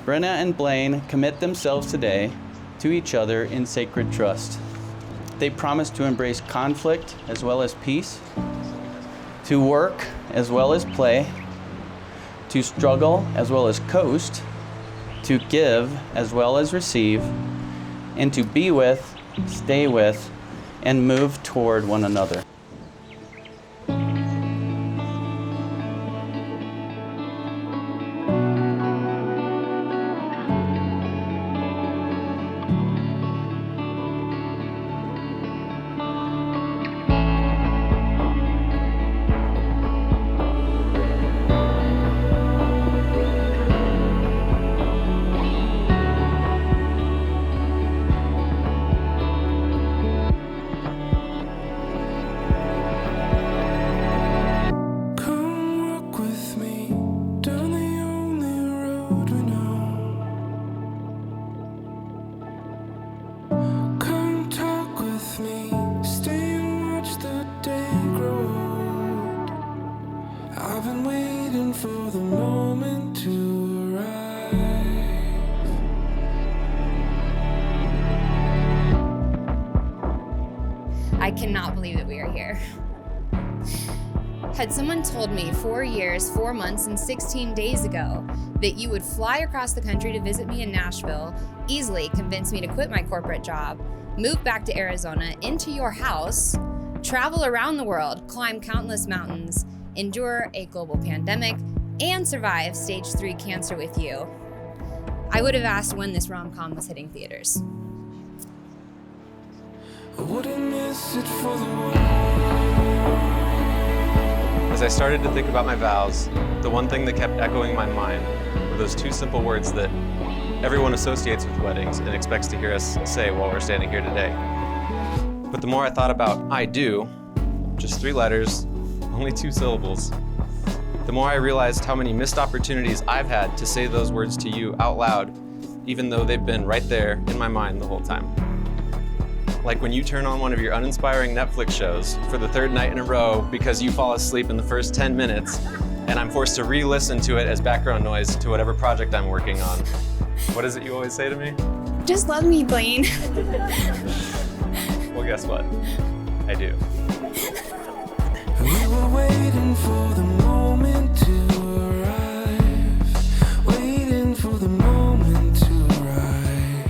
Brynna and Blaine commit themselves today to each other in sacred trust. They promise to embrace conflict as well as peace, to work as well as play, to struggle as well as coast, to give as well as receive, and to be with, stay with, and move toward one another. I cannot believe that we are here. Had someone told me 4 years, 4 months, and 16 days ago that you would fly across the country to visit me in Nashville, easily convince me to quit my corporate job, move back to Arizona, into your house, travel around the world, climb countless mountains, endure a global pandemic, and survive stage 3 cancer with you, I would have asked when this rom-com was hitting theaters. I wouldn't miss it for the world. As I started to think about my vows, the one thing that kept echoing in my mind were those 2 simple words that everyone associates with weddings and expects to hear us say while we're standing here today. But the more I thought about I do, just 3 letters, only 2 syllables, the more I realized how many missed opportunities I've had to say those words to you out loud, even though they've been right there in my mind the whole time. Like when you turn on one of your uninspiring Netflix shows for the 3rd night in a row because you fall asleep in the first 10 minutes, and I'm forced to re-listen to it as background noise to whatever project I'm working on. What is it you always say to me? Just love me, Blaine. Well, guess what? I do. We were waiting for the moment to arrive, waiting for the moment to arrive.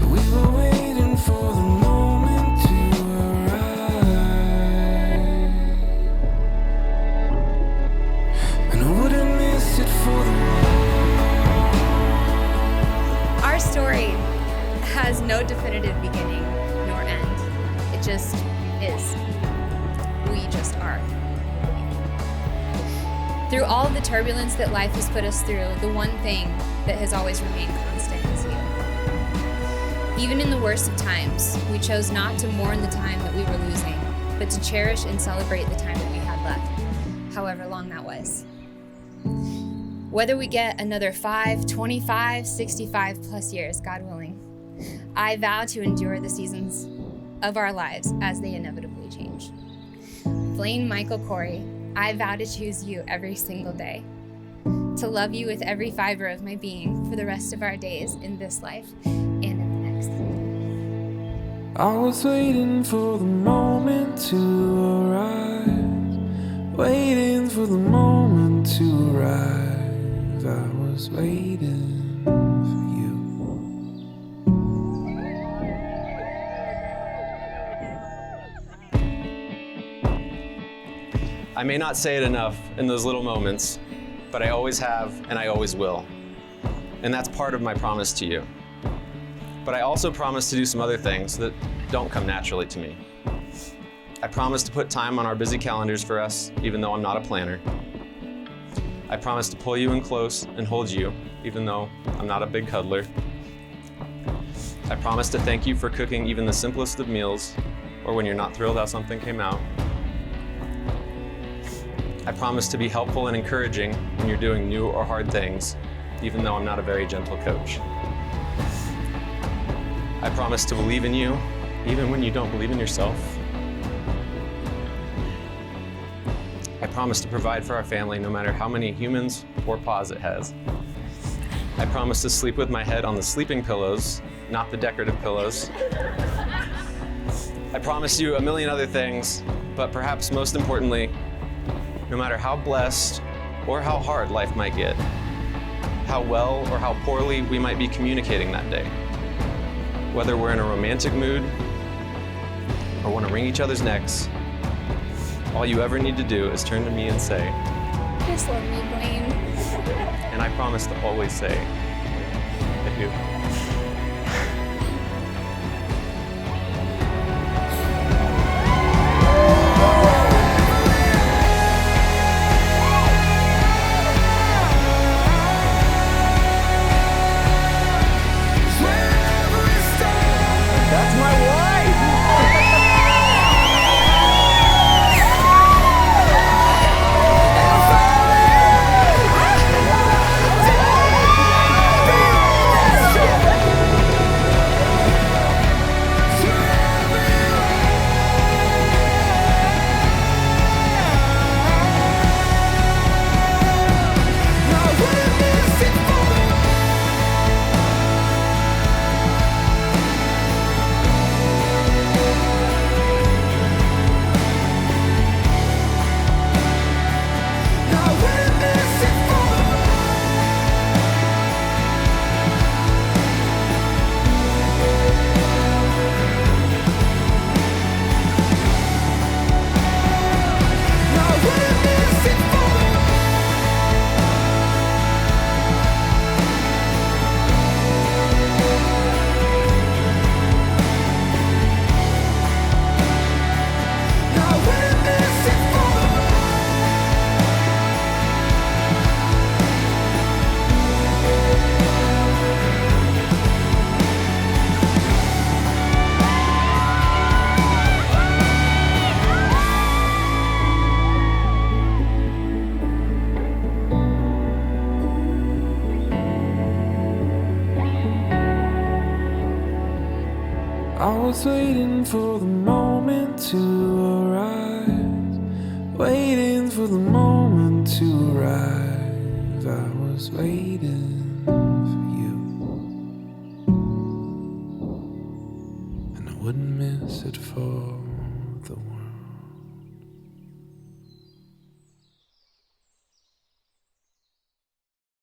We were waiting for the moment to arrive, and I wouldn't miss it for the world. Our story has no definitive beginning nor end. It just is. We just are. Through all of the turbulence that life has put us through, the one thing that has always remained constant is you. Even in the worst of times, we chose not to mourn the time that we were losing, but to cherish and celebrate the time that we had left, however long that was. Whether we get another 5, 25, 65 plus years, God willing, I vow to endure the seasons of our lives as they inevitably change. Blaine, Michael, Corey, I vow to choose you every single day, to love you with every fiber of my being for the rest of our days in this life and in the next. I was waiting for the moment to arrive, waiting for the moment to arrive. I was waiting for you. I may not say it enough in those little moments, but I always have and I always will. And that's part of my promise to you. But I also promise to do some other things that don't come naturally to me. I promise to put time on our busy calendars for us, even though I'm not a planner. I promise to pull you in close and hold you, even though I'm not a big cuddler. I promise to thank you for cooking even the simplest of meals, or when you're not thrilled how something came out. I promise to be helpful and encouraging when you're doing new or hard things, even though I'm not a very gentle coach. I promise to believe in you, even when you don't believe in yourself. I promise to provide for our family no matter how many humans or paws it has. I promise to sleep with my head on the sleeping pillows, not the decorative pillows. I promise you a million other things, but perhaps most importantly, no matter how blessed or how hard life might get, how well or how poorly we might be communicating that day, whether we're in a romantic mood or want to wring each other's necks, all you ever need to do is turn to me and say, Just love me, Blaine. and I promise to always say, I do. I was waiting for the moment to arise, waiting for the moment to arrive. I was waiting for you, and I wouldn't miss it for